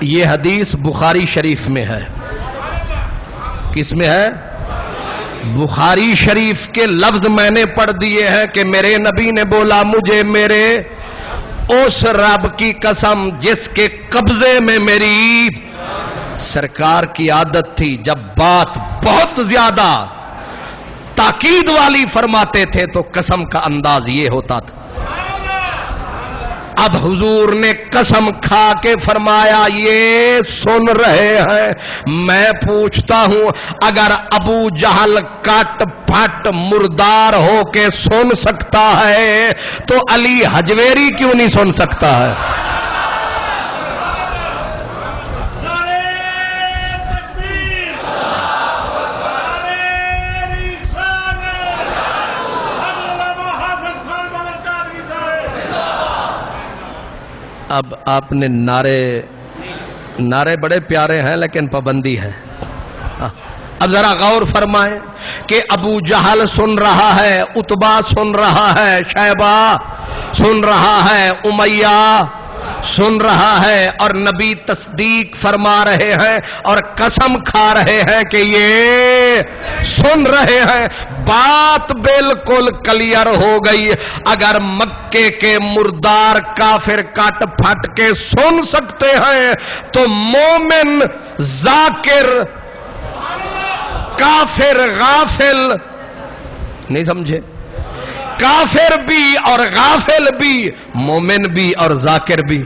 یہ حدیث بخاری شریف میں ہے. کس میں ہے؟ بخاری شریف کے لفظ میں نے پڑھ دیے ہیں کہ میرے نبی نے بولا مجھے میرے اس رب کی قسم جس کے قبضے میں میری. سرکار کی عادت تھی جب بات بہت زیادہ تاکید والی فرماتے تھے تو قسم کا انداز یہ ہوتا تھا. اب حضور نے قسم کھا کے فرمایا یہ سن رہے ہیں. میں پوچھتا ہوں اگر ابو جہل کٹ پھٹ مردار ہو کے سن سکتا ہے تو علی حجویری کیوں نہیں سن سکتا ہے؟ اب آپ نے نعرے بڑے پیارے ہیں لیکن پابندی ہے. اب ذرا غور فرمائیں کہ ابو جہل سن رہا ہے، عتبہ سن رہا ہے، شیبہ سن رہا ہے، امیہ سن رہا ہے، اور نبی تصدیق فرما رہے ہیں اور قسم کھا رہے ہیں کہ یہ سن رہے ہیں. بات بالکل کلیئر ہو گئی. اگر مکے کے مردار کافر کٹ پھٹ کے سن سکتے ہیں تو مومن ذاکر کافر غافل نہیں سمجھے؟ کافر بھی اور غافل بھی، مومن بھی اور ذاکر بھی،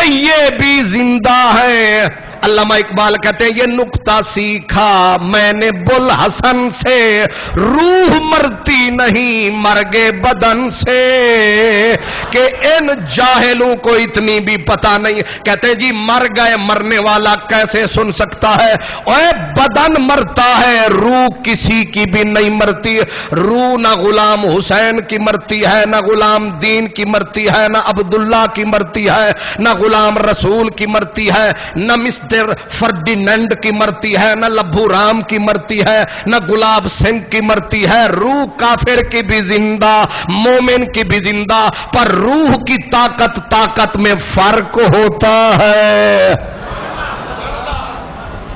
یہ بھی زندہ ہے. علامہ اقبال کہتے ہیں یہ نکتہ سیکھا میں نے بل حسن سے، روح مرتی نہیں مرگے بدن سے، کہ ان جاہلوں کو اتنی بھی پتہ نہیں. کہتے ہیں جی مر گئے، مرنے والا کیسے سن سکتا ہے؟ اوے بدن مرتا ہے، روح کسی کی بھی نہیں مرتی. روح نہ غلام حسین کی مرتی ہے، نہ غلام دین کی مرتی ہے، نہ عبداللہ کی مرتی ہے، نہ غلام رسول کی مرتی ہے، نہ مسٹر فرڈینینڈ کی مرتی ہے، نہ لبھو رام کی مرتی ہے، نہ گلاب سنگھ کی مرتی ہے. روح کافر کی بھی زندہ، مومن کی بھی زندہ، پر روح کی طاقت میں فرق ہوتا ہے.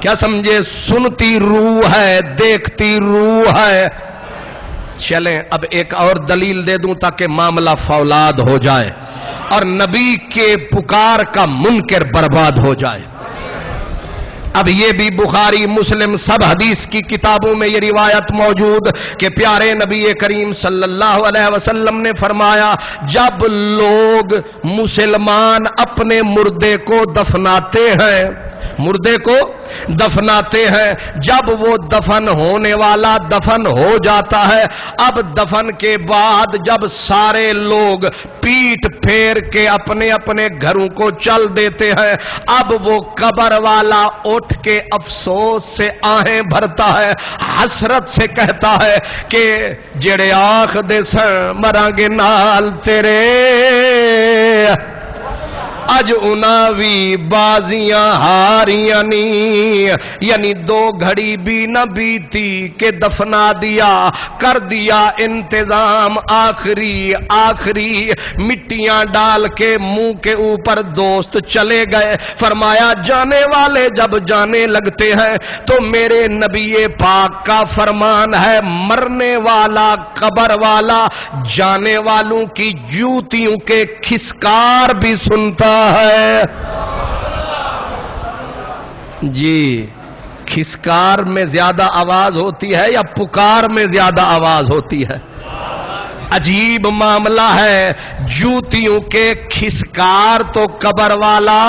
کیا سمجھے؟ سنتی روح ہے، دیکھتی روح ہے. چلیں اب ایک اور دلیل دے دوں تاکہ معاملہ فولاد ہو جائے اور نبی کے پکار کا منکر برباد ہو جائے. اب یہ بھی بخاری مسلم سب حدیث کی کتابوں میں یہ روایت موجود کہ پیارے نبی کریم صلی اللہ علیہ وسلم نے فرمایا جب لوگ مسلمان اپنے مردے کو دفناتے ہیں، مردے کو دفناتے ہیں، جب وہ دفن ہونے والا دفن ہو جاتا ہے، اب دفن کے بعد جب سارے لوگ پیٹ پھیر کے اپنے اپنے گھروں کو چل دیتے ہیں، اب وہ قبر والا اٹھ کے افسوس سے آہیں بھرتا ہے، حسرت سے کہتا ہے کہ جڑے آخ دے سن مرانگے نال تیرے، اج اناوی بازیاں ہاریاں نی، یعنی دو گھڑی بھی نہ بیتی کہ دفنا دیا، کر دیا انتظام آخری مٹیاں ڈال کے منہ کے اوپر دوست چلے گئے. فرمایا جانے والے جب جانے لگتے ہیں تو میرے نبی پاک کا فرمان ہے مرنے والا قبر والا جانے والوں کی جوتیوں کے کھسکار بھی سنتا ہے. جی کھسکار میں زیادہ آواز ہوتی ہے یا پکار میں زیادہ آواز ہوتی ہے؟ عجیب معاملہ ہے. جوتیوں کے کھسکار تو قبر والا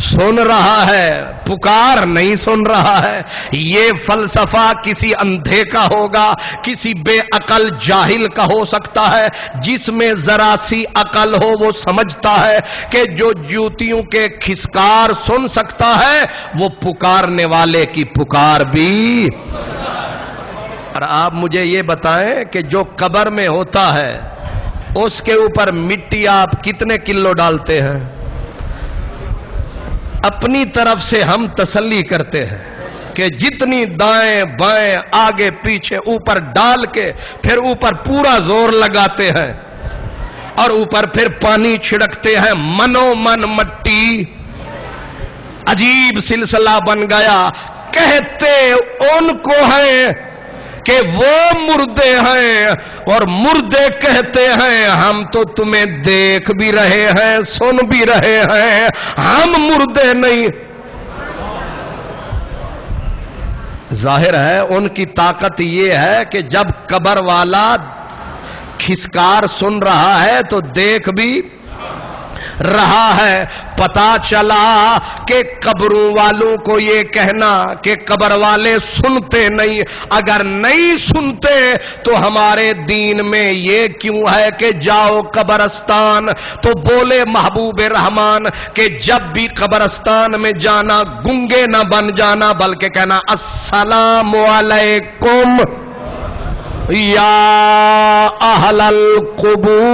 سن رہا ہے، پکار نہیں سن رہا ہے. یہ فلسفہ کسی اندھے کا ہوگا، کسی بے عقل جاہل کا ہو سکتا ہے. جس میں ذرا سی عقل ہو وہ سمجھتا ہے کہ جو جوتیوں کے کھسکار سن سکتا ہے وہ پکارنے والے کی پکار بھی. اور آپ مجھے یہ بتائیں کہ جو قبر میں ہوتا ہے اس کے اوپر مٹی آپ کتنے کلو ڈالتے ہیں؟ اپنی طرف سے ہم تسلی کرتے ہیں کہ جتنی دائیں بائیں آگے پیچھے اوپر ڈال کے پھر اوپر پورا زور لگاتے ہیں اور اوپر پھر پانی چھڑکتے ہیں، منو من مٹی، عجیب سلسلہ بن گیا۔ کہتے ان کو ہیں کہ وہ مردے ہیں، اور مردے کہتے ہیں ہم تو تمہیں دیکھ بھی رہے ہیں، سن بھی رہے ہیں، ہم مردے نہیں۔ ظاہر ہے ان کی طاقت یہ ہے کہ جب قبر والا کھسکار سن رہا ہے تو دیکھ بھی رہا ہے۔ پتا چلا کہ قبروں والوں کو یہ کہنا کہ قبر والے سنتے نہیں، اگر نہیں سنتے تو ہمارے دین میں یہ کیوں ہے کہ جاؤ قبرستان؟ تو بولے محبوب رحمان کہ جب بھی قبرستان میں جانا گنگے نہ بن جانا، بلکہ کہنا السلام علیکم یا اہل القبور۔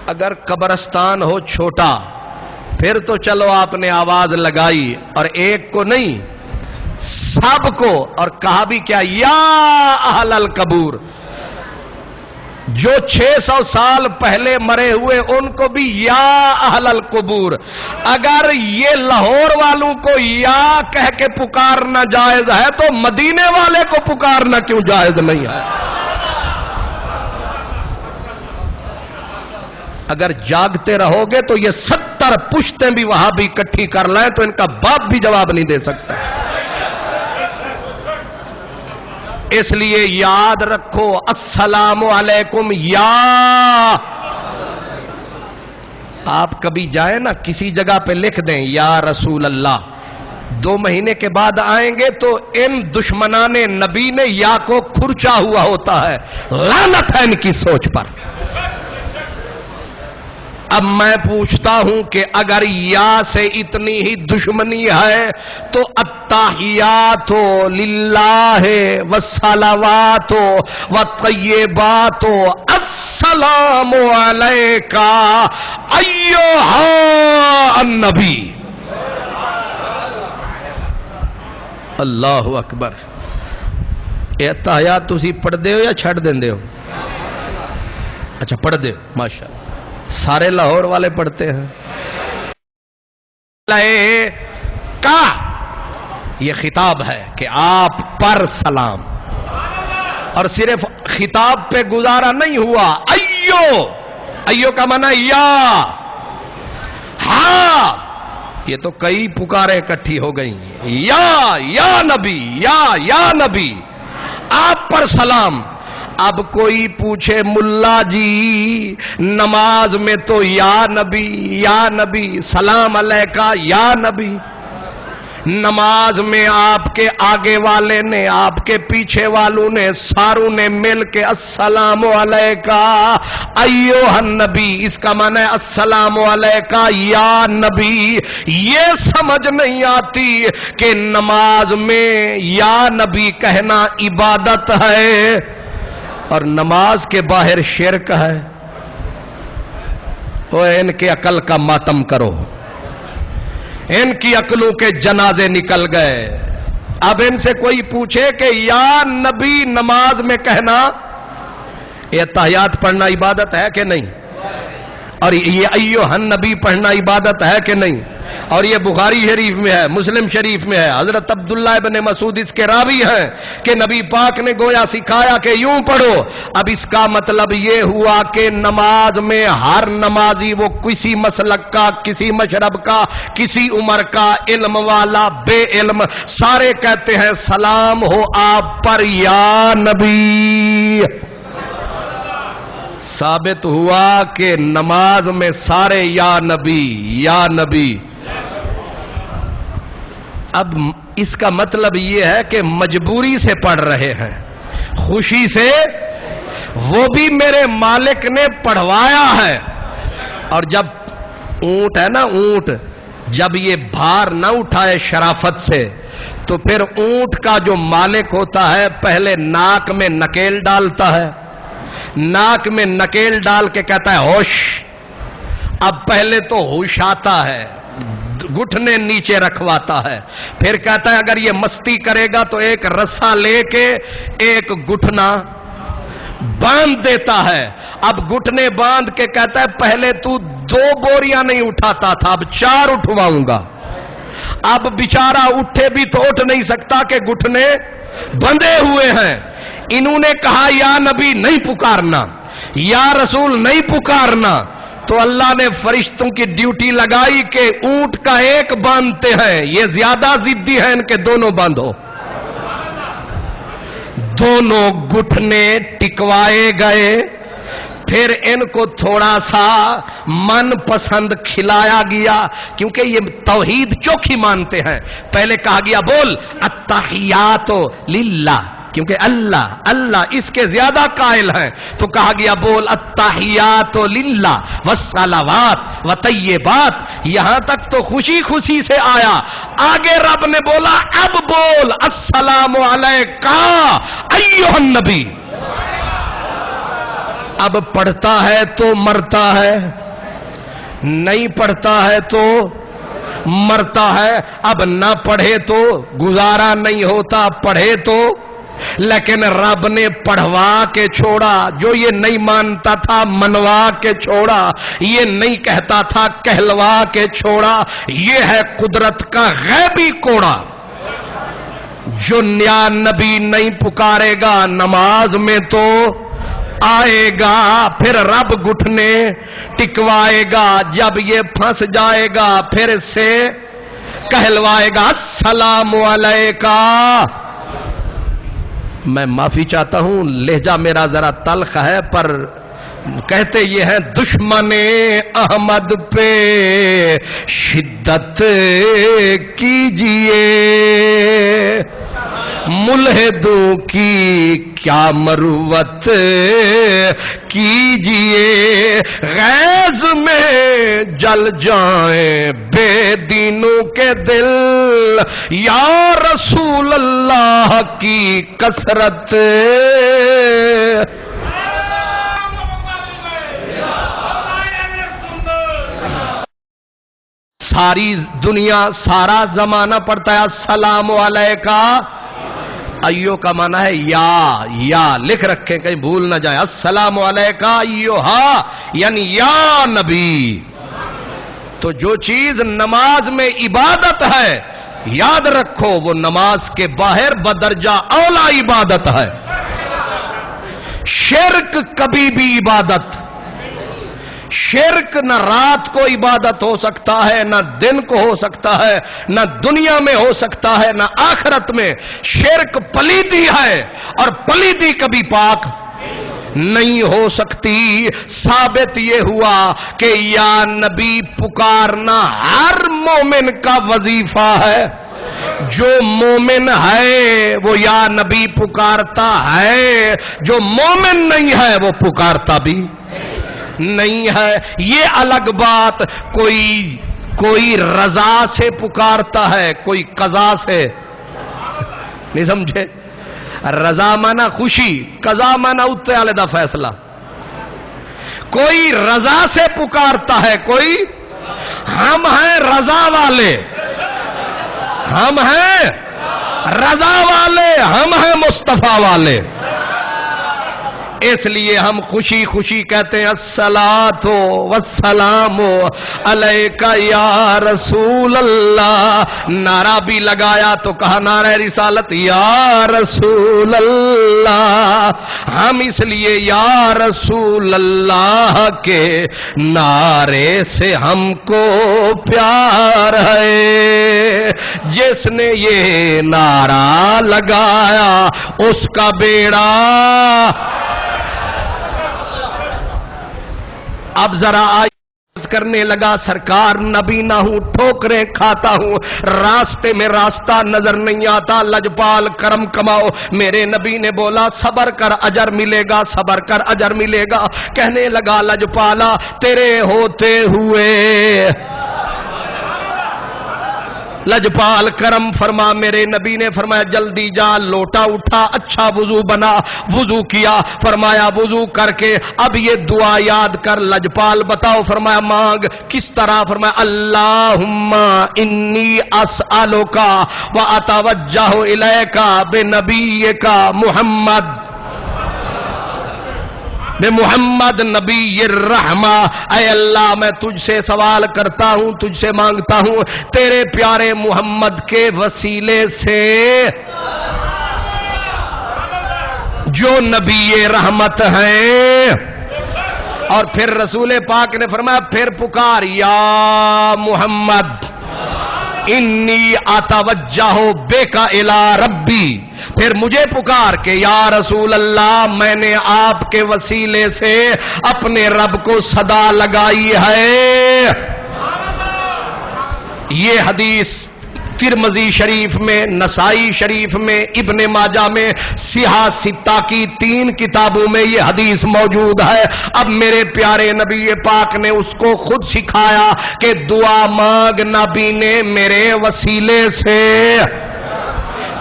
اگر قبرستان ہو چھوٹا پھر تو چلو آپ نے آواز لگائی، اور ایک کو نہیں سب کو، اور کہا بھی کیا یا اہل القبور، جو 600 سال پہلے مرے ہوئے ان کو بھی یا اہل القبور۔ اگر یہ لاہور والوں کو یا کہہ کے پکارنا جائز ہے تو مدینے والے کو پکارنا کیوں جائز نہیں ہے؟ اگر جاگتے رہو گے تو یہ 70 پشتیں بھی وہاں بھی اکٹھی کر لائیں تو ان کا باپ بھی جواب نہیں دے سکتا۔ اس لیے یاد رکھو السلام علیکم یا، آپ کبھی جائیں نا کسی جگہ پہ لکھ دیں یا رسول اللہ، 2 مہینے کے بعد آئیں گے تو ان دشمنان نبی نے یا کو کھرچا ہوا ہوتا ہے، لعنت ہے ان کی سوچ پر۔ اب میں پوچھتا ہوں کہ اگر یا سے اتنی ہی دشمنی ہے تو التحیات للہ والصلوات والطیبات السلام علیکا ایھا النبی۔ اللہ اکبر۔ یہ تحیات تسی پڑھ دے ہو یا چھڑ دیندے ہو؟ اچھا پڑھ دے، ماشاءاللہ، سارے لاہور والے پڑھتے ہیں۔ کا یہ خطاب ہے کہ آپ پر سلام، اور صرف خطاب پہ گزارا نہیں ہوا، ایو کا معنی یا، ہاں یہ تو کئی پکاریں اکٹھی ہو گئی، یا نبی، یا نبی آپ پر سلام۔ اب کوئی پوچھے ملا جی نماز میں تو یا نبی سلام علیکہ یا نبی، نماز میں آپ کے آگے والے نے، آپ کے پیچھے والوں نے، ساروں نے مل کے السلام علیکہ ایھا النبی، اس کا معنی ہے السلام علیکہ یا نبی۔ یہ سمجھ نہیں آتی کہ نماز میں یا نبی کہنا عبادت ہے اور نماز کے باہر شرک ہے۔ تو ان کے عقل کا ماتم کرو، ان کی عقلوں کے جنازے نکل گئے۔ اب ان سے کوئی پوچھے کہ یا نبی نماز میں کہنا یہ تحیات پڑھنا عبادت ہے کہ نہیں، اور یہ ایھا النبی پڑھنا عبادت ہے کہ نہیں، اور یہ بخاری شریف میں ہے، مسلم شریف میں ہے، حضرت عبداللہ ابن مسعود اس کے راوی ہیں کہ نبی پاک نے گویا سکھایا کہ یوں پڑھو۔ اب اس کا مطلب یہ ہوا کہ نماز میں ہر نمازی، وہ کسی مسلک کا، کسی مشرب کا، کسی عمر کا، علم والا، بے علم، سارے کہتے ہیں سلام ہو آپ پر یا نبی۔ ثابت ہوا کہ نماز میں سارے یا نبی یا نبی۔ اب اس کا مطلب یہ ہے کہ مجبوری سے پڑھ رہے ہیں، خوشی سے وہ بھی میرے مالک نے پڑھوایا ہے۔ اور جب اونٹ ہے نا، اونٹ جب یہ بھار نہ اٹھائے شرافت سے تو پھر اونٹ کا جو مالک ہوتا ہے پہلے ناک میں نکیل ڈالتا ہے، ناک میں نکیل ڈال کے کہتا ہے ہوش۔ اب پہلے تو ہوش آتا ہے، گھٹنے نیچے رکھواتا ہے، پھر کہتا ہے اگر یہ مستی کرے گا تو ایک رسا لے کے ایک گھٹنا باندھ دیتا ہے۔ اب گھٹنے باندھ کے کہتا ہے پہلے تو 2 بوریاں نہیں اٹھاتا تھا، اب 4 اٹھواؤں گا۔ اب بیچارہ اٹھے بھی تو اٹھ نہیں سکتا کہ گھٹنے بندھے ہوئے ہیں۔ انہوں نے کہا یا نبی نہیں پکارنا، یا رسول نہیں پکارنا، تو اللہ نے فرشتوں کی ڈیوٹی لگائی کہ اونٹ کا ایک باندھتے ہیں، یہ زیادہ ضدی ہیں ان کے دونوں باندھو۔ دونوں گھٹنے ٹکوائے گئے، پھر ان کو تھوڑا سا من پسند کھلایا گیا، کیونکہ یہ توحید چوکھی مانتے ہیں۔ پہلے کہا گیا بول التحیات للہ، کیونکہ اللہ اللہ اس کے زیادہ قائل ہیں، تو کہا گیا بول التحیات للہ والصلوات وطیبات، یہاں تک تو خوشی خوشی سے آیا۔ آگے رب نے بولا اب بول السلام علیکا ایھا النبی۔ اب پڑھتا ہے تو مرتا ہے، نہیں پڑھتا ہے تو مرتا ہے۔ اب نہ پڑھے تو گزارا نہیں ہوتا، پڑھے تو، لیکن رب نے پڑھوا کے چھوڑا۔ جو یہ نہیں مانتا تھا منوا کے چھوڑا، یہ نہیں کہتا تھا کہلوا کے چھوڑا۔ یہ ہے قدرت کا غیبی کوڑا۔ جو نیا نبی نہیں پکارے گا نماز میں تو آئے گا، پھر رب گھٹنے ٹکوائے گا، جب یہ پھنس جائے گا پھر سے کہلوائے گا السلام علیکا۔ میں معافی چاہتا ہوں، لہجہ میرا ذرا تلخ ہے، پر کہتے یہ ہیں دشمن احمد پہ شدت کیجئے، ملحدوں کی کیا مروت کیجئے، غیظ میں جل جائیں بے دینوں کے دل، یا رسول اللہ کی کثرت۔ ساری دنیا سارا زمانہ پڑھتا ہے السلام علیکا، ایو کا معنی ہے یا لکھ رکھیں کہیں بھول نہ جائے، السلام علیکا ایھا یعنی یا نبی۔ تو جو چیز نماز میں عبادت ہے یاد رکھو وہ نماز کے باہر بدرجہ اولا عبادت ہے۔ شرک کبھی بھی عبادت، شرک نہ رات کو عبادت ہو سکتا ہے، نہ دن کو ہو سکتا ہے، نہ دنیا میں ہو سکتا ہے، نہ آخرت میں۔ شرک پلیدی ہے اور پلیدی کبھی پاک نہیں ہو سکتی۔ ثابت یہ ہوا کہ یا نبی پکارنا ہر مومن کا وظیفہ ہے۔ جو مومن ہے وہ یا نبی پکارتا ہے، جو مومن نہیں ہے وہ پکارتا بھی نہیں ہے۔ یہ الگ بات، کوئی رضا سے پکارتا ہے، کوئی قضا سے، نہیں سمجھے؟ رضا مانا خوشی، قضا مانا اتنے علیحدہ فیصلہ۔ کوئی رضا سے پکارتا ہے، کوئی ہم ہیں رضا والے، ہم ہیں رضا والے، ہم ہیں مصطفیٰ والے۔ اس لیے ہم خوشی خوشی کہتے ہیں الصلاۃ والسلام علیکا یا رسول اللہ۔ نعرہ بھی لگایا تو کہا نعرہ رسالت یا رسول اللہ۔ ہم اس لیے یا رسول اللہ کے نعرے سے ہم کو پیار ہے۔ جس نے یہ نعرہ لگایا اس کا بیڑا۔ اب ذرا آج کرنے لگا سرکار نبی نہ ہوں، ٹھوکریں کھاتا ہوں، راستے میں راستہ نظر نہیں آتا، لجپال کرم کماؤ۔ میرے نبی نے بولا صبر کر اجر ملے گا، صبر کر اجر ملے گا۔ کہنے لگا لجپالا تیرے ہوتے ہوئے لجپال کرم فرما میرے نبی نے فرمایا جلدی جا لوٹا اٹھا اچھا وضو بنا وضو کیا فرمایا وضو کر کے اب یہ دعا یاد کر لجپال بتاؤ فرمایا مانگ کس طرح فرمایا اللہم انی اسألک و اتوجہ الیک بنبیک محمد بے محمد نبی الرحمہ اے اللہ میں تجھ سے سوال کرتا ہوں تجھ سے مانگتا ہوں تیرے پیارے محمد کے وسیلے سے جو نبی رحمت ہیں. اور پھر رسول پاک نے فرمایا پھر پکار یا محمد انی اتوجہ بیک الی ربی پھر مجھے پکار کے یا رسول اللہ میں نے آپ کے وسیلے سے اپنے رب کو صدا لگائی ہے. یہ حدیث ترمذی شریف میں نسائی شریف میں ابن ماجہ میں صحاح ستہ کی 3 کتابوں میں یہ حدیث موجود ہے. اب میرے پیارے نبی پاک نے اس کو خود سکھایا کہ دعا مانگ نبی نے میرے وسیلے سے.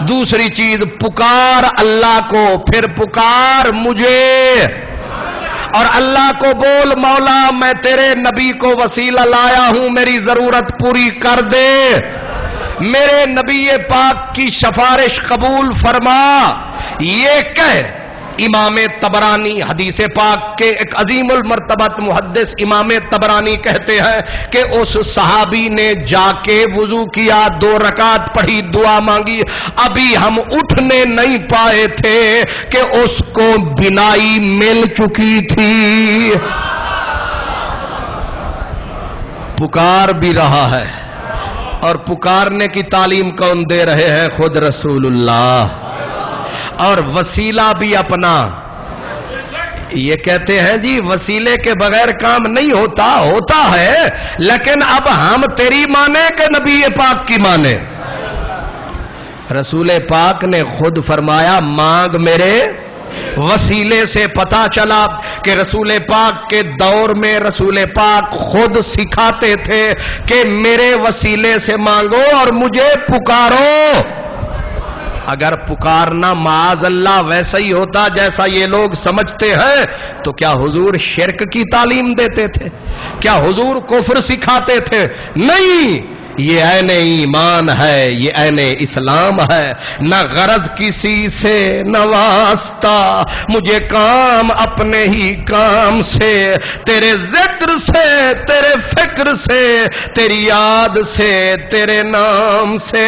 دوسری چیز پکار اللہ کو پھر پکار مجھے اور اللہ کو بول مولا میں تیرے نبی کو وسیلہ لایا ہوں میری ضرورت پوری کر دے میرے نبی پاک کی سفارش قبول فرما. یہ کہہ امام طبرانی حدیث پاک کے ایک عظیم المرتبت محدث امام طبرانی کہتے ہیں کہ اس صحابی نے جا کے وضو کیا 2 رکعت پڑھی دعا مانگی ابھی ہم اٹھنے نہیں پائے تھے کہ اس کو بینائی مل چکی تھی. پکار بھی رہا ہے اور پکارنے کی تعلیم کون دے رہے ہیں خود رسول اللہ اور وسیلہ بھی اپنا. یہ کہتے ہیں جی وسیلے کے بغیر کام نہیں ہوتا ہے لیکن اب ہم تیری مانے کہ نبی پاک کی مانے. رسول پاک نے خود فرمایا مانگ میرے وسیلے سے. پتا چلا کہ رسول پاک کے دور میں رسول پاک خود سکھاتے تھے کہ میرے وسیلے سے مانگو اور مجھے پکارو. اگر پکارنا معاذ اللہ ویسا ہی ہوتا جیسا یہ لوگ سمجھتے ہیں تو کیا حضور شرک کی تعلیم دیتے تھے؟ کیا حضور کفر سکھاتے تھے؟ نہیں، یہ عین ایمان ہے، یہ عین اسلام ہے. نہ غرض کسی سے نہ واسطہ مجھے کام اپنے ہی کام سے تیرے ذکر سے تیرے فکر سے تیری یاد سے تیرے نام سے.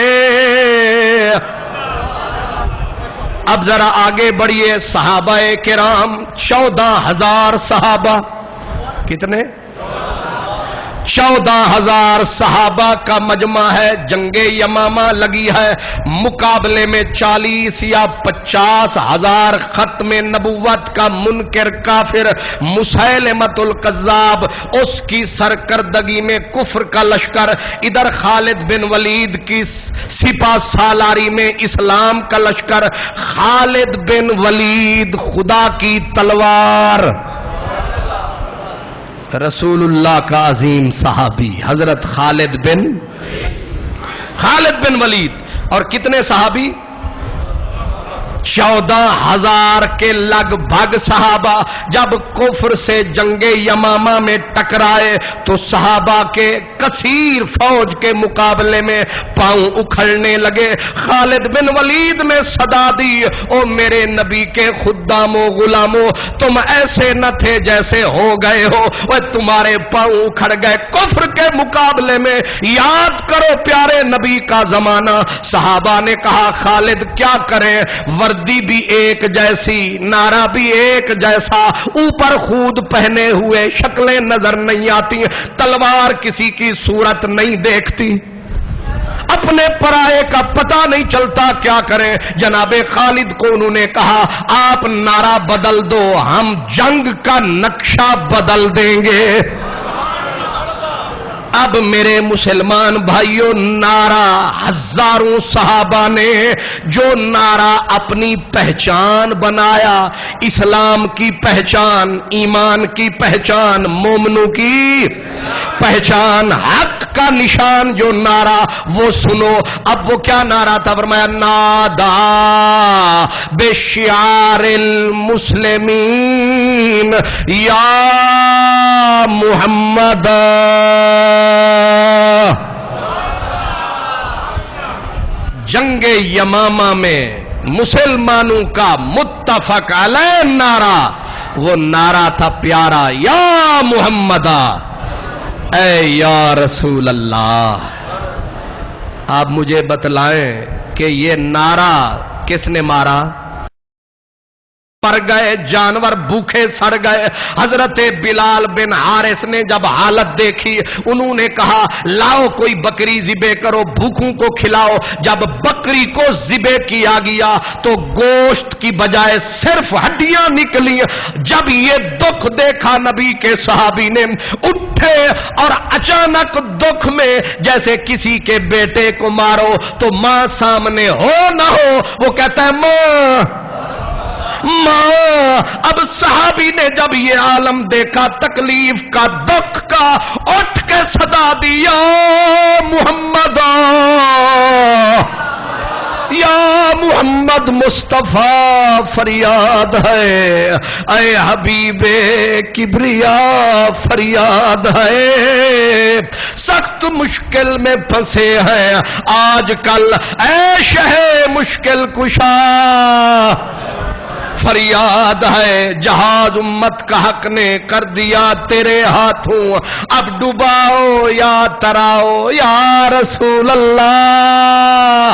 اب ذرا آگے بڑھیے. صحابہ کرام 14,000 صحابہ. کتنے؟ 14,000 صحابہ کا مجمع ہے. جنگ یمامہ لگی ہے. مقابلے میں 40 یا 50,000 ختم نبوت کا منکر کافر مسیلمۃ الکذاب اس کی سرکردگی میں کفر کا لشکر. ادھر خالد بن ولید کی سپہ سالاری میں اسلام کا لشکر. خالد بن ولید خدا کی تلوار رسول اللہ کا عظیم صحابی حضرت خالد بن ولید. اور کتنے صحابی؟ 14,000 کے لگ بھگ صحابہ جب کفر سے جنگ یمامہ میں ٹکرائے تو صحابہ کے کثیر فوج کے مقابلے میں پاؤں اکھڑنے لگے. خالد بن ولید نے صدا دی او میرے نبی کے خداموں غلاموں تم ایسے نہ تھے جیسے ہو گئے ہو وہ تمہارے پاؤں اکھڑ گئے کفر کے مقابلے میں. یاد کرو پیارے نبی کا زمانہ. صحابہ نے کہا خالد کیا کریں؟ وردی بھی ایک جیسی نعرہ بھی ایک جیسا اوپر خود پہنے ہوئے شکلیں نظر نہیں آتی تلوار کسی کی صورت نہیں دیکھتی اپنے پرائے کا پتہ نہیں چلتا کیا کریں. جناب خالد کو انہوں نے کہا آپ نعرہ بدل دو ہم جنگ کا نقشہ بدل دیں گے. اب میرے مسلمان بھائیوں نعرہ ہزاروں صحابہ نے جو نعرہ اپنی پہچان بنایا اسلام کی پہچان ایمان کی پہچان مومنوں کی پہچان حق کا نشان جو نعرہ وہ سنو. اب وہ کیا نعرہ تھا؟ فرمایا نادا بشعار المسلمین یا محمد. جنگ یمامہ میں مسلمانوں کا متفق علیہ نعرہ وہ نعرہ تھا پیارا، یا محمد، اے یا رسول اللہ. آپ مجھے بتلائیں کہ یہ نعرہ کس نے مارا؟ پر گئے جانور بھوکے سڑ گئے. حضرت بلال بن حارث نے جب حالت دیکھی انہوں نے کہا لاؤ کوئی بکری ذبح کرو، بھوکوں کو کھلاؤ. جب بکری کو ذبح کیا گیا تو گوشت کی بجائے صرف ہڈیاں نکلی. جب یہ دکھ دیکھا نبی کے صحابی نے اٹھے اور اچانک دکھ میں جیسے کسی کے بیٹے کو مارو تو ماں سامنے ہو نہ ہو وہ کہتا ہے ماں. اب صحابی نے جب یہ عالم دیکھا تکلیف کا دکھ کا اٹھ کے صدا دیا محمد یا محمد مصطفیٰ فریاد ہے، اے حبیب کبریا فریاد ہے. سخت مشکل میں پھنسے ہیں آج کل، اے شہ مشکل کشا فریاد ہے. جہاز امت کا حق نے کر دیا تیرے ہاتھوں، اب ڈباؤ یا تراؤ یا رسول اللہ.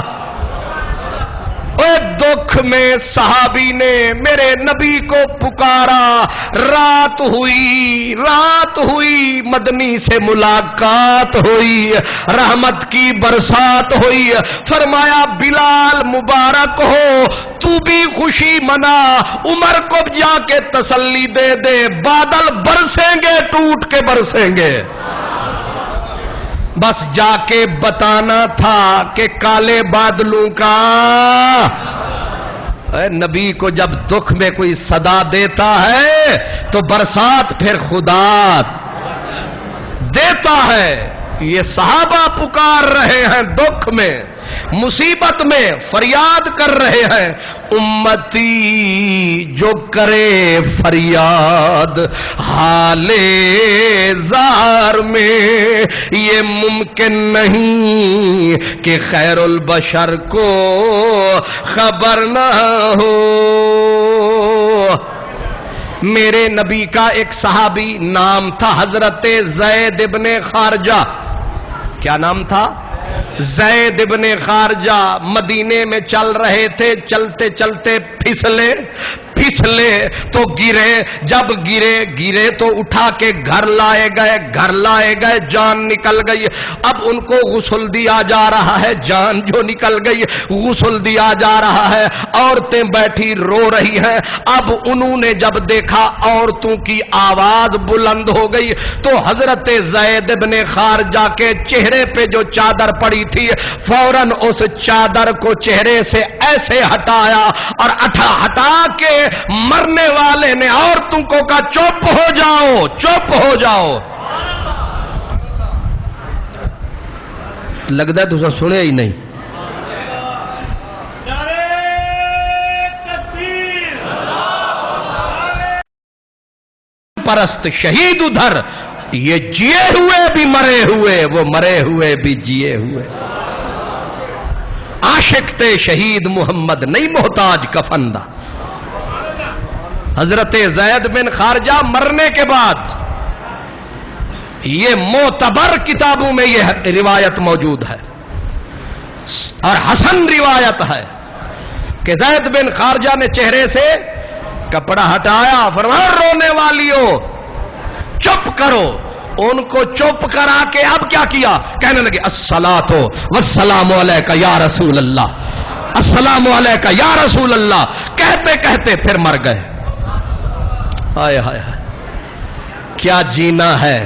دکھ میں صحابی نے میرے نبی کو پکارا. رات ہوئی مدنی سے ملاقات ہوئی، رحمت کی برسات ہوئی. فرمایا بلال مبارک ہو تو بھی خوشی منا، عمر کو جا کے تسلی دے دے، بادل برسیں گے ٹوٹ کے برسیں گے. بس جا کے بتانا تھا کہ کالے بادلوں کا. نبی کو جب دکھ میں کوئی صدا دیتا ہے تو برسات پھر خدا دیتا ہے. یہ صحابہ پکار رہے ہیں دکھ میں، مصیبت میں فریاد کر رہے ہیں. امتی جو کرے فریاد حال زار میں یہ ممکن نہیں کہ خیر البشر کو خبر نہ ہو. میرے نبی کا ایک صحابی نام تھا حضرت زید ابن خارجہ. کیا نام تھا؟ زید ابن خارجہ. مدینے میں چل رہے تھے، چلتے چلتے پھسلے تو گرے. جب گرے تو اٹھا کے گھر لائے گئے، جان نکل گئی. اب ان کو غسل دیا جا رہا ہے، جان جو نکل گئی غسل دیا جا رہا ہے. عورتیں بیٹھی رو رہی ہیں. اب انہوں نے جب دیکھا عورتوں کی آواز بلند ہو گئی تو حضرت زید بن خارجہ کے چہرے پہ جو چادر پڑی تھی فوراً اس چادر کو چہرے سے ایسے ہٹایا اور ہٹا کے مرنے والے نے عورتوں کو کہا چپ ہو جاؤ. لگتا ہے تو سنے ہی نہیں. پرست شہید ادھر، یہ جیے ہوئے بھی مرے ہوئے، وہ مرے ہوئے بھی جیے ہوئے. عاشق تھے شہید محمد، نہیں محتاج کفندہ. حضرت زید بن خارجہ مرنے کے بعد یہ معتبر کتابوں میں یہ روایت موجود ہے اور حسن روایت ہے کہ زید بن خارجہ نے چہرے سے کپڑا ہٹایا، فرمایا رونے والیوں چپ کرو. ان کو چپ کرا کے اب کیا کیا؟ کہنے لگے الصلاۃ والسلام علیک یا رسول اللہ، السلام علیک یا رسول اللہ. کہتے کہتے پھر مر گئے. ہائے ہائے ہائے، کیا جینا ہے،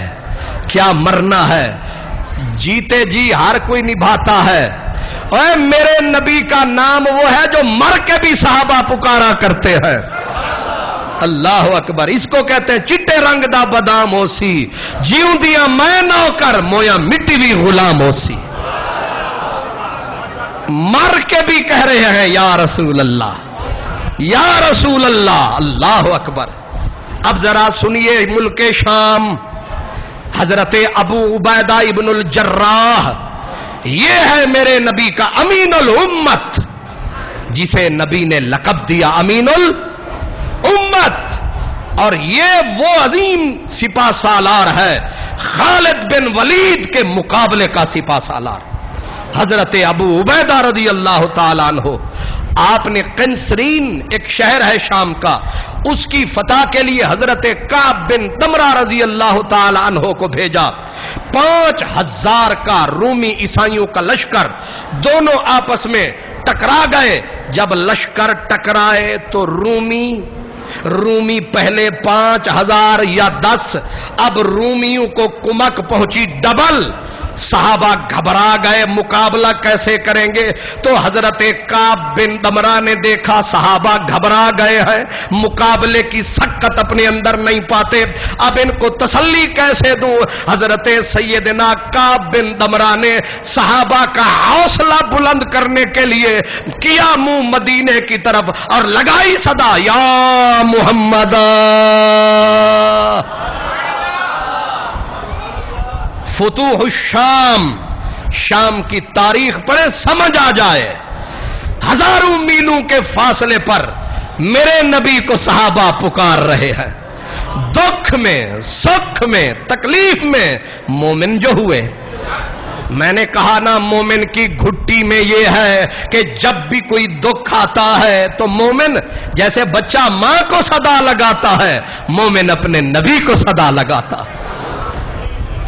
کیا مرنا ہے. جیتے جی ہر کوئی نبھاتا ہے. اے میرے نبی کا نام وہ ہے جو مر کے بھی صحابہ پکارا کرتے ہیں. اللہ اکبر. اس کو کہتے ہیں چٹے رنگ دا بادام ہو سی جیوں دیا میں نوکر مویا مٹی بھی غلام ہو سی. مر کے بھی کہہ رہے ہیں یا رسول اللہ یا رسول اللہ. اللہ اکبر. اب ذرا سنیے ملک شام حضرت ابو عبیدہ ابن الجراح یہ ہے میرے نبی کا امین الامت جسے نبی نے لقب دیا امین الامت. اور یہ وہ عظیم سپہ سالار ہے خالد بن ولید کے مقابلے کا سپہ سالار حضرت ابو عبیدہ رضی اللہ تعالیٰ عنہ. آپ نے قنسرین ایک شہر ہے شام کا اس کی فتح کے لیے حضرت کعب بن دمرہ رضی اللہ تعالیٰ عنہ کو بھیجا. 5000 کا رومی عیسائیوں کا لشکر دونوں آپس میں ٹکرا گئے. جب لشکر ٹکرائے تو رومی پہلے 5000 یا 10 اب رومیوں کو کمک پہنچی ڈبل. صحابہ گھبرا گئے مقابلہ کیسے کریں گے. تو حضرت کعب بن دمرہ نے دیکھا صحابہ گھبرا گئے ہیں مقابلے کی سکت اپنے اندر نہیں پاتے اب ان کو تسلی کیسے دوں. حضرت سیدنا کعب بن دمرہ نے صحابہ کا حوصلہ بلند کرنے کے لیے کیا منہ مدینے کی طرف اور لگائی صدا یا محمد. فتوح الشام شام کی تاریخ پڑھے سمجھ آ جائے. ہزاروں میلوں کے فاصلے پر میرے نبی کو صحابہ پکار رہے ہیں. دکھ میں سکھ میں تکلیف میں مومن جو ہوئے. میں نے کہا نا مومن کی گھٹی میں یہ ہے کہ جب بھی کوئی دکھ آتا ہے تو مومن جیسے بچہ ماں کو صدا لگاتا ہے مومن اپنے نبی کو صدا لگاتا.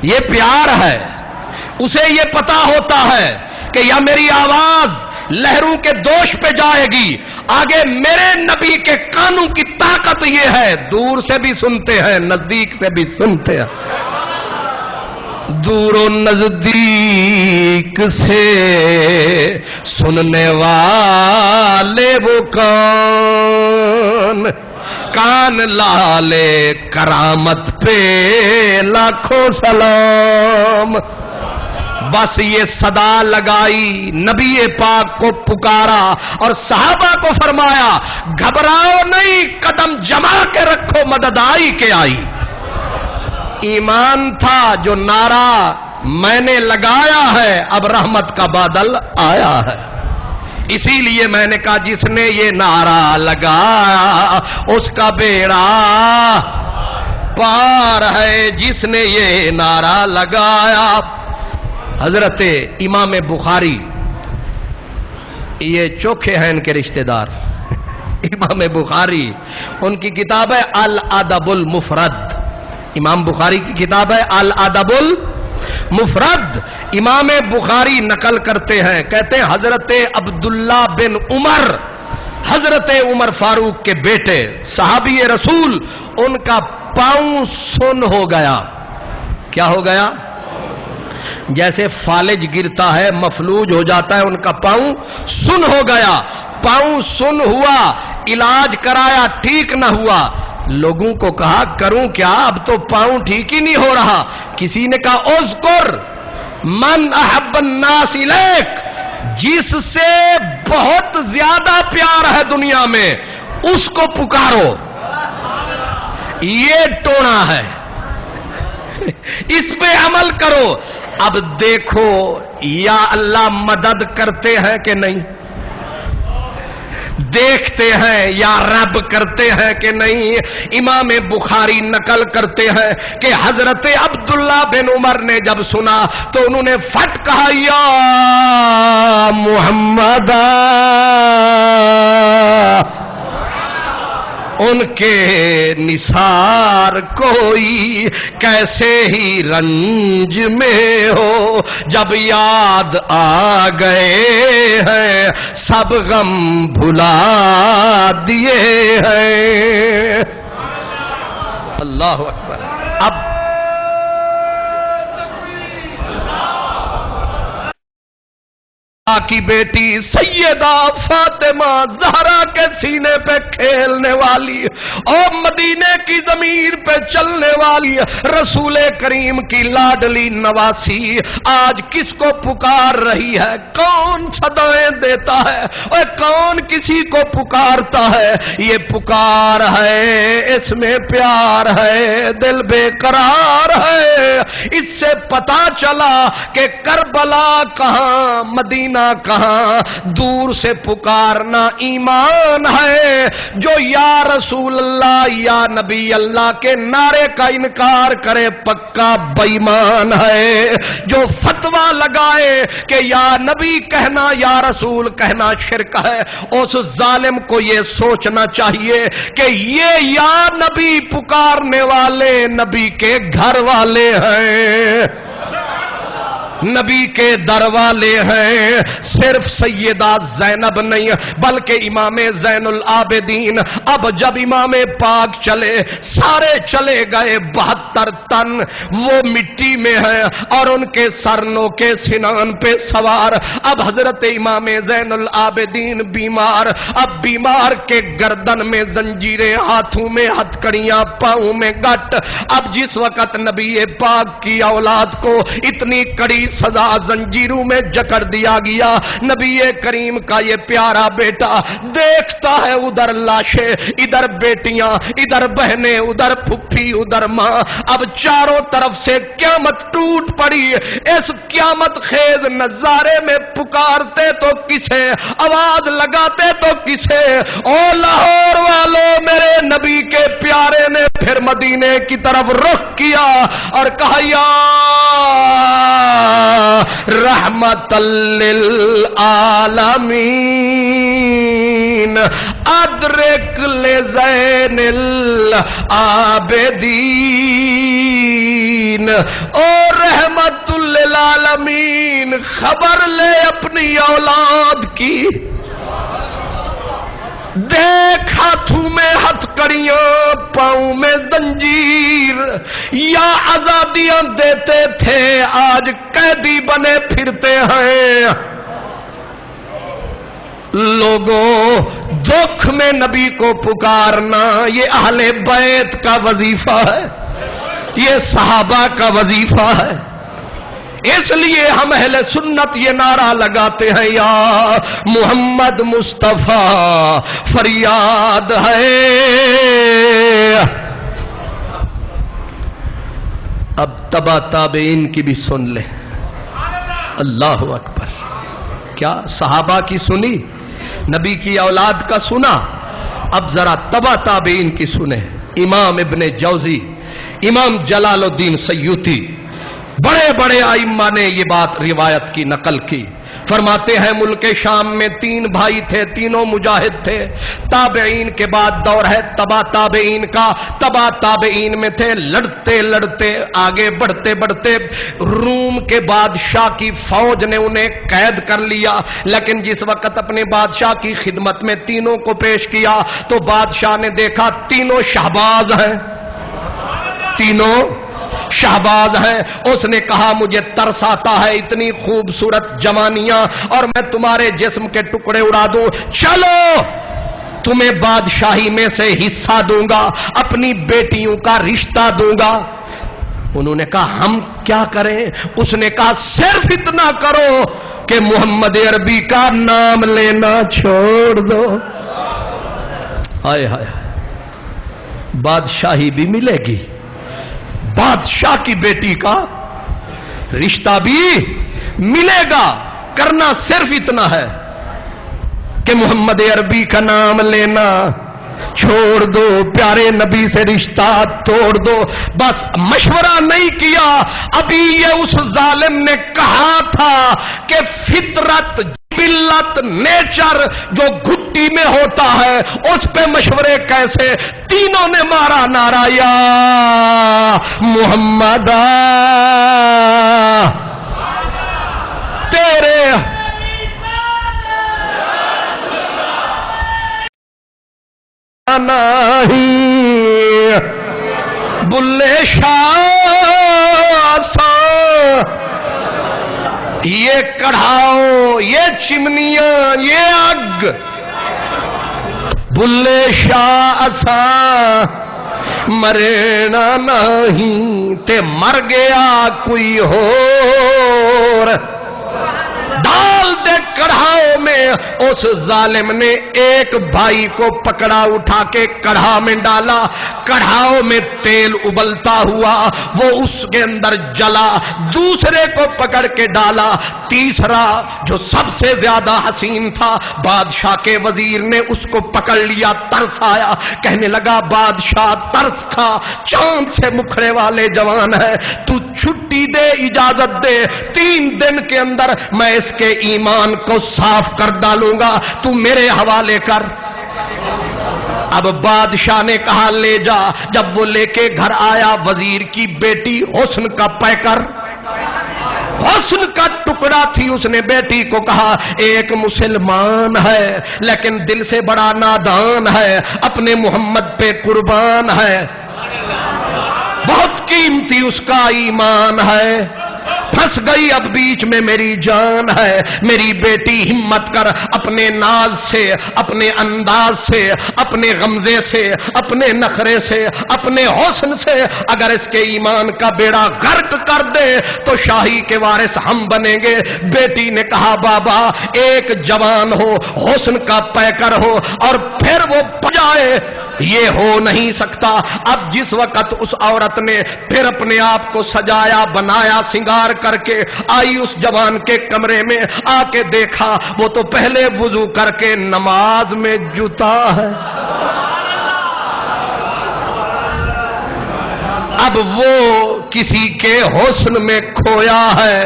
یہ پیار ہے. اسے یہ پتا ہوتا ہے کہ یا میری آواز لہروں کے دوش پہ جائے گی آگے میرے نبی کے کانوں کی طاقت یہ ہے دور سے بھی سنتے ہیں نزدیک سے بھی سنتے ہیں. دور و نزدیک سے سننے والے وہ کان لالے کرامت پہ لاکھوں سلام. بس یہ صدا لگائی نبی پاک کو پکارا اور صحابہ کو فرمایا گھبراؤ نہیں قدم جما کے رکھو مدد آئی کے آئی. ایمان تھا جو نعرہ میں نے لگایا ہے اب رحمت کا بادل آیا ہے. اسی لیے میں نے کہا جس نے یہ نعرہ لگایا اس کا بیڑا پار ہے. جس نے یہ نعرہ لگایا. حضرت امام بخاری یہ چوکھے ہیں ان کے رشتہ دار امام بخاری ان کی کتاب ہے الادب المفرد. امام بخاری کی کتاب ہے الادب المفرد. امام بخاری نقل کرتے ہیں کہتے ہیں حضرت عبداللہ بن عمر حضرت عمر فاروق کے بیٹے صحابی رسول ان کا پاؤں سن ہو گیا. کیا ہو گیا؟ جیسے فالج گرتا ہے مفلوج ہو جاتا ہے ان کا پاؤں سن ہو گیا. پاؤں سن ہوا علاج کرایا ٹھیک نہ ہوا. لوگوں کو کہا کروں کیا اب تو پاؤں ٹھیک ہی نہیں ہو رہا. کسی نے کہا اذکر من احب الناس الیک جس سے بہت زیادہ پیار ہے دنیا میں اس کو پکارو. یہ ٹونا ہے اس پہ عمل کرو. اب دیکھو یا اللہ مدد کرتے ہیں کہ نہیں دیکھتے ہیں یا رب کرتے ہیں کہ نہیں. امام بخاری نقل کرتے ہیں کہ حضرت عبداللہ بن عمر نے جب سنا تو انہوں نے فٹ کہا یا محمد. ان کے نثار کوئی کیسے ہی رنج میں ہو جب یاد آ گئے ہیں سب غم بھلا دیے ہیں. اللہ اکبر. اب کی بیٹی سیدہ فاطمہ زہرا کے سینے پہ کھیلنے والی اور مدینے کی ضمیر پہ چلنے والی رسول کریم کی لاڈلی نواسی آج کس کو پکار رہی ہے؟ کون صدائیں دیتا ہے اور کون کسی کو پکارتا ہے؟ یہ پکار ہے، اس میں پیار ہے، دل بے قرار ہے۔ اس سے پتا چلا کہ کربلا کہاں، مدینہ کہاں، دور سے پکارنا ایمان ہے۔ جو یا رسول اللہ یا نبی اللہ کے نعرے کا انکار کرے پکا بے ایمان ہے۔ جو فتویٰ لگائے کہ یا نبی کہنا یا رسول کہنا شرک ہے، اس ظالم کو یہ سوچنا چاہیے کہ یہ یا نبی پکارنے والے نبی کے گھر والے ہیں، نبی کے در والے ہیں۔ صرف سیدہ زینب نہیں بلکہ امام زین العابدین۔ اب جب امام پاک چلے، سارے چلے گئے، 72 تن وہ مٹی میں ہیں اور ان کے سرنوں کے سنان پہ سوار۔ اب حضرت امام زین العابدین بیمار، اب بیمار کے گردن میں زنجیریں، ہاتھوں میں ہتھکڑیاں، پاؤں میں گٹ۔ اب جس وقت نبی پاک کی اولاد کو اتنی کڑی سزا زنجیروں میں جکڑ دیا گیا، نبی کریم کا یہ پیارا بیٹا دیکھتا ہے ادھر لاشیں، ادھر بیٹیاں، ادھر بہنیں، ادھر پھپھی، ادھر ماں۔ اب چاروں طرف سے قیامت ٹوٹ پڑی۔ اس قیامت خیز نظارے میں پکارتے تو کسے، آواز لگاتے تو کسے؟ او لاہور والوں، میرے نبی کے پیارے نے پھر مدینے کی طرف رخ کیا اور کہا یا رحمت للعالمین ادرک لزین العابدین۔ او رحمت للعالمین، خبر لے اپنی اولاد کی، دیکھ ہاتھوں میں ہتھکڑیاں، پاؤں میں زنجیر، یا آزادیاں دیتے تھے آج قیدی بنے پھرتے ہیں۔ لوگوں، دکھ میں نبی کو پکارنا یہ اہل بیت کا وظیفہ ہے، یہ صحابہ کا وظیفہ ہے۔ اس لیے ہم اہل سنت یہ نعرہ لگاتے ہیں یا محمد مصطفیٰ فریاد ہے۔ اب تبا تابعین کی بھی سن لیں۔ اللہ اکبر! کیا صحابہ کی سنی، نبی کی اولاد کا سنا، اب ذرا تبا تابعین کی سنیں۔ امام ابن جوزی، امام جلال الدین سیوطی، بڑے بڑے ائمہ نے یہ بات روایت کی نقل کی۔ فرماتے ہیں ملک شام میں 3 بھائی تھے، تینوں مجاہد تھے۔ تابعین کے بعد دور ہے تبا تابعین کا۔ تبا تابعین میں تھے، لڑتے لڑتے آگے بڑھتے بڑھتے روم کے بادشاہ کی فوج نے انہیں قید کر لیا، لیکن جس وقت اپنے بادشاہ کی خدمت میں تینوں کو پیش کیا تو بادشاہ نے دیکھا تینوں شہباز ہیں، تینوں شہباز ہیں۔ اس نے کہا مجھے ترس آتا ہے، اتنی خوبصورت جوانیاں اور میں تمہارے جسم کے ٹکڑے اڑا دوں، چلو تمہیں بادشاہی میں سے حصہ دوں گا، اپنی بیٹیوں کا رشتہ دوں گا۔ انہوں نے کہا ہم کیا کریں؟ اس نے کہا صرف اتنا کرو کہ محمد عربی کا نام لینا چھوڑ دو۔ ہائے ہائے، بادشاہی بھی ملے گی، بادشاہ کی بیٹی کا رشتہ بھی ملے گا، کرنا صرف اتنا ہے کہ محمد عربی کا نام لینا چھوڑ دو، پیارے نبی سے رشتہ توڑ دو۔ بس مشورہ نہیں کیا، ابھی یہ اس ظالم نے کہا تھا کہ فطرت، ملت، نیچر جو گھٹی میں ہوتا ہے اس پہ مشورے کیسے؟ تینوں نے مارا نعرہ یا محمد تیرے نہیں بلے شاہ سا، یہ کڑھاؤ، یہ چمنیاں، یہ آگ بلے شاہ اساں مرنا نہیں تے مر گیا کوئی اور ڈال دے کڑھاؤ میں. اس ظالم نے ایک بھائی کو پکڑا اٹھا کے کڑھا میں ڈالا, کڑھاؤ میں تیل ابلتا ہوا وہ اس کے اندر جلا, دوسرے کو پکڑ کے ڈالا, تیسرا جو سب سے زیادہ حسین تھا بادشاہ کے وزیر نے اس کو پکڑ لیا. ترس آیا, کہنے لگا بادشاہ ترس کھا, چاند سے مکھڑے والے جوان ہے, تو چھٹی دے, اجازت دے, 3 دن کے اندر میں اس کے ایمان کو صاف کر ڈالوں گا, تو میرے حوالے کر. اب بادشاہ نے کہا لے جا. جب وہ لے کے گھر آیا, وزیر کی بیٹی حسن کا پیکر, حسن کا ٹکڑا تھی, اس نے بیٹی کو کہا ایک مسلمان ہے لیکن دل سے بڑا نادان ہے, اپنے محمد پہ قربان ہے, بہت قیمتی اس کا ایمان ہے, پھنس گئی اب بیچ میں میری جان ہے. میری بیٹی ہمت کر, اپنے ناز سے, اپنے انداز سے, اپنے غمزے سے, اپنے نخرے سے, اپنے حسن سے اگر اس کے ایمان کا بیڑا غرق کر دے تو شاہی کے وارث ہم بنیں گے. بیٹی نے کہا بابا ایک جوان ہو, حسن کا پیکر ہو اور پھر وہ پجائے, یہ ہو نہیں سکتا. اب جس وقت اس عورت نے پھر اپنے آپ کو سجایا بنایا سنگار کر کے آئی اس جوان کے کمرے میں, آ کے دیکھا وہ تو پہلے وضو کر کے نماز میں جتا ہے. اب وہ کسی کے حسن میں کھویا ہے,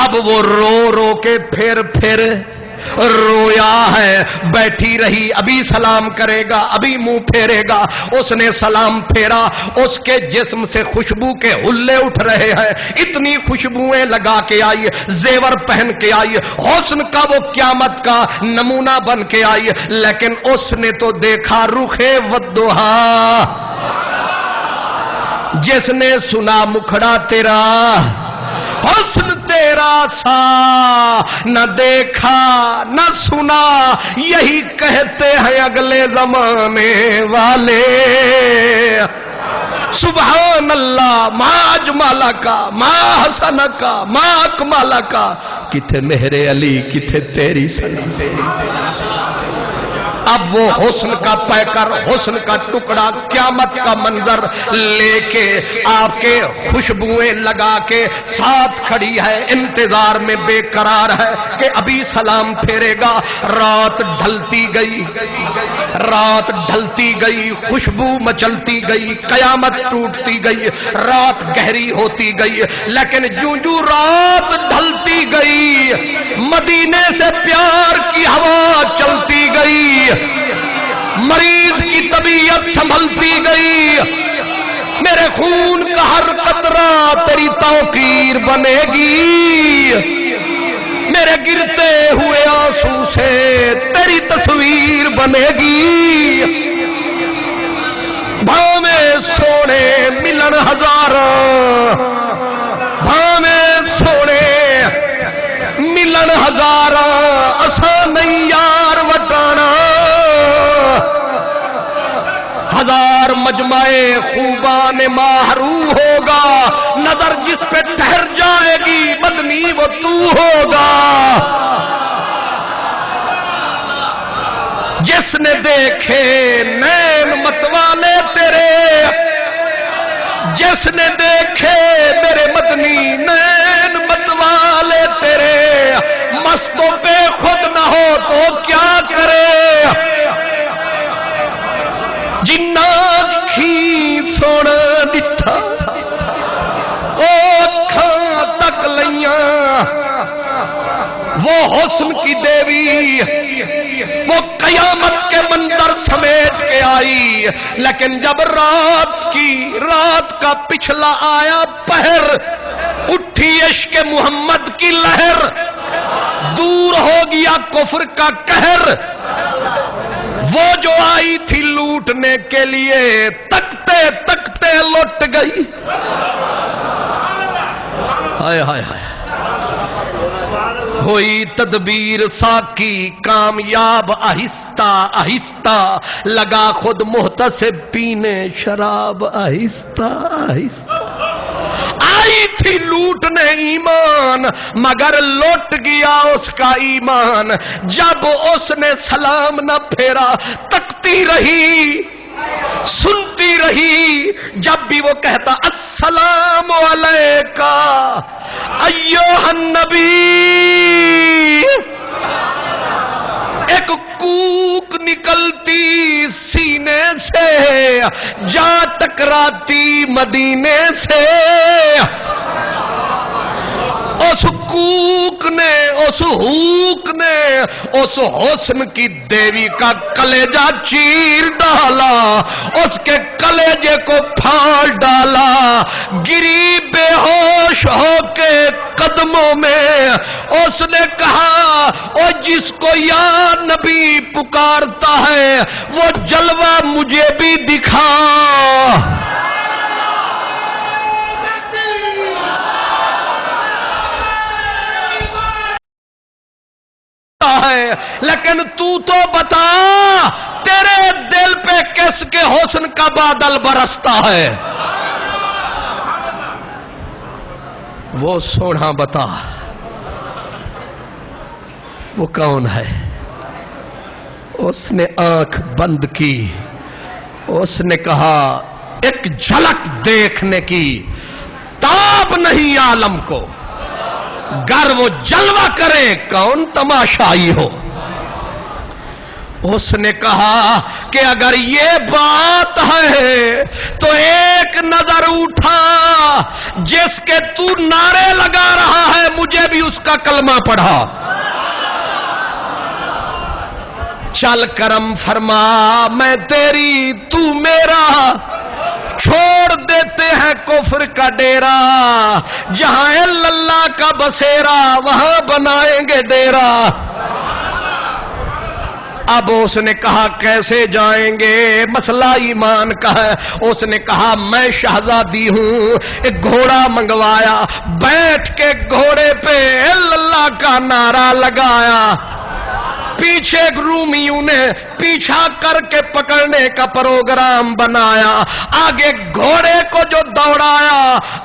اب وہ رو رو کے پھر رویا ہے. بیٹھی رہی, ابھی سلام کرے گا, ابھی منہ پھیرے گا. اس نے سلام پھیرا, اس کے جسم سے خوشبو کے ہلے اٹھ رہے ہیں, اتنی خوشبوئیں لگا کے آئی, زیور پہن کے آئی, حسن کا وہ قیامت کا نمونہ بن کے آئی. لیکن اس نے تو دیکھا رخے والضحیٰ, جس نے سنا مکھڑا تیرا حسن تیرا سا نہ دیکھا نہ سنا, یہی کہتے ہیں اگلے زمانے والے. سبحان اللہ, ما اجمالہ کا, ما حسنہ کا, ما اکمالہ کا, کتھے مہر علی کتھے تیری سنا. اب وہ حسن کا پیکر, حسن کا ٹکڑا, قیامت کا منظر لے کے آپ کے خوشبوئیں لگا کے ساتھ کھڑی ہے, انتظار میں بے قرار ہے کہ ابھی سلام پھیرے گا. رات ڈھلتی گئی, رات ڈھلتی گئی, خوشبو مچلتی گئی, قیامت ٹوٹتی گئی, رات گہری ہوتی گئی. لیکن جو رات ڈھلتی گئی مدینے سے پیار کی ہوا چلتی گئی, مریض کی طبیعت سنبھلتی گئی. میرے خون کا ہر قطرہ تیری توقیر بنے گی, میرے گرتے ہوئے آنسو سے تیری تصویر بنے گی. بھاویں سونے ملن ہزاراں, بھاویں سونے ملن ہزاراں, اساں نہیں یار وٹانا. ہزار مجمع خوبان ماہرو ہوگا, نظر جس پہ ٹھہر جائے گی مدنی وہ تو ہوگا. جس نے دیکھے نین متوالے تیرے, جس نے دیکھے میرے مدنی نین متوالے تیرے, مستوں پہ خود نہ ہو تو کیا کرے. جنہ کھی سونا ڈٹھا او کھاں تک لیاں, وہ حسن کی دیوی وہ قیامت کے منظر سمیٹ کے آئی. لیکن جب رات کا پچھلا آیا پہر, اٹھی عشق محمد کی لہر, دور ہو گیا کفر کا قہر. وہ جو آئی تھی لوٹنے کے لیے تکتے تکتے لٹ گئی. ہائے ہائے ہائے, ہوئی تدبیر ساکی کامیاب آہستہ آہستہ لگا خود محتسب پینے شراب آہستہ آہستہ آئی تھی لوٹنے ایمان مگر لوٹ گیا اس کا ایمان جب اس نے سلام نہ پھیرا تکتی رہی سنتی رہی جب بھی وہ کہتا السلام علیکہ ایھا النبی ایک کوک نکلتی سینے سے جا ٹکراتی مدینے سے اس کوک نے اس ہوک نے اس حسن کی دیوی کا کلیجہ چیر ڈالا اس کے کلیجے کو پھاڑ ڈالا گری بے ہوش ہو کے قدموں میں اس نے کہا او جس کو یا نبی پکارتا ہے وہ جلوہ مجھے بھی دکھا ہے لیکن تو بتا تیرے دل پہ کس کے حسن کا بادل برستا ہے وہ سونا بتا وہ کون ہے اس نے آنکھ بند کی اس نے کہا ایک جھلک دیکھنے کی تاب نہیں عالم کو گر وہ جلوہ کرے کون تماشائی ہو اس نے کہا کہ اگر یہ بات ہے تو ایک نظر اٹھا جس کے تو نعرے لگا رہا ہے مجھے بھی اس کا کلمہ پڑھا چل کرم فرما میں تیری تو میرا چھوڑ دیتے ہیں کفر کا ڈیرا جہاں اللہ کا بسیرا وہاں بنائیں گے ڈیرا اب اس نے کہا کیسے جائیں گے مسئلہ ایمان کا ہے اس نے کہا میں شہزادی ہوں ایک گھوڑا منگوایا بیٹھ کے گھوڑے پہ اللہ کا نعرہ لگایا پیچھے رومیوں نے پیچھا کر کے پکڑنے کا پروگرام بنایا آگے گھوڑے کو جو دوڑایا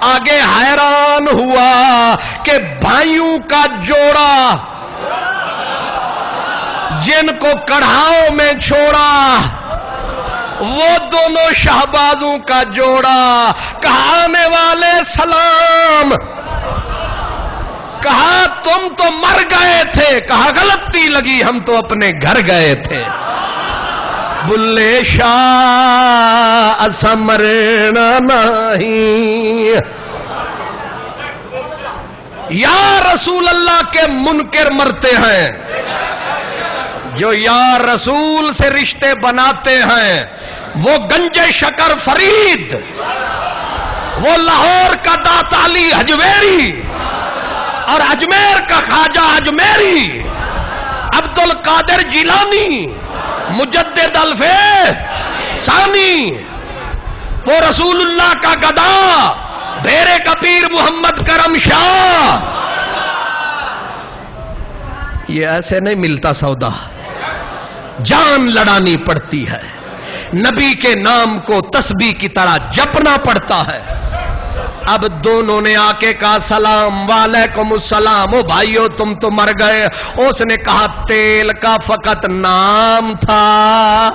آگے حیران ہوا کہ بھائیوں کا جوڑا جن کو کڑھاؤں میں چھوڑا وہ دونوں شہبازوں کا جوڑا کہانے والے سلام کہا تم تو مر گئے تھے کہا غلطی لگی ہم تو اپنے گھر گئے تھے بلے شاہ سمرنا نہیں یا رسول اللہ کے منکر مرتے ہیں جو یا رسول سے رشتے بناتے ہیں وہ گنج شکر فرید وہ لاہور کا داتا علی حجویری اور اجمیر کا خواجہ اجمیری عبد القادر جیلانی مجدد الفیض ثانی وہ رسول اللہ کا گدا بھیرے کا پیر محمد کرم شاہ یہ ایسے نہیں ملتا سودا جان لڑانی پڑتی ہے نبی کے نام کو تسبیح کی طرح جپنا پڑتا ہے اب دونوں نے آ کے کہا سلام وعلیکم السلام او بھائیو تم تو مر گئے اس نے کہا تیل کا فقط نام تھا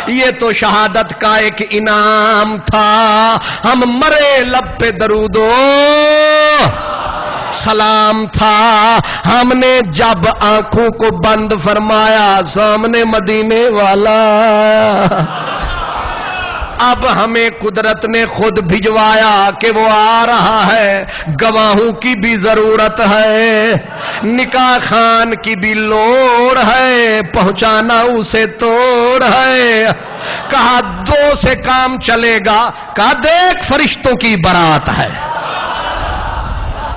یہ تو شہادت کا ایک انعام تھا ہم مرے لب پہ درودو سلام تھا ہم نے جب آنکھوں کو بند فرمایا سامنے مدینے والا اب ہمیں قدرت نے خود بھجوایا کہ وہ آ رہا ہے گواہوں کی بھی ضرورت ہے نکاح خان کی بھی لوڑ ہے پہنچانا اسے توڑ ہے کہا 2 سے کام چلے گا کہا دیکھ فرشتوں کی بارات ہے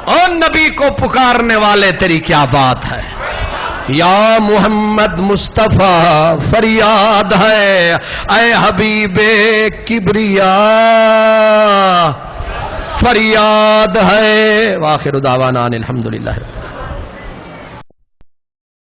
اور نبی کو پکارنے والے تیری کیا بات ہے یا محمد مصطفیٰ فریاد ہے اے حبیب کبریا فریاد ہے وآخر دعوانا الحمدللہ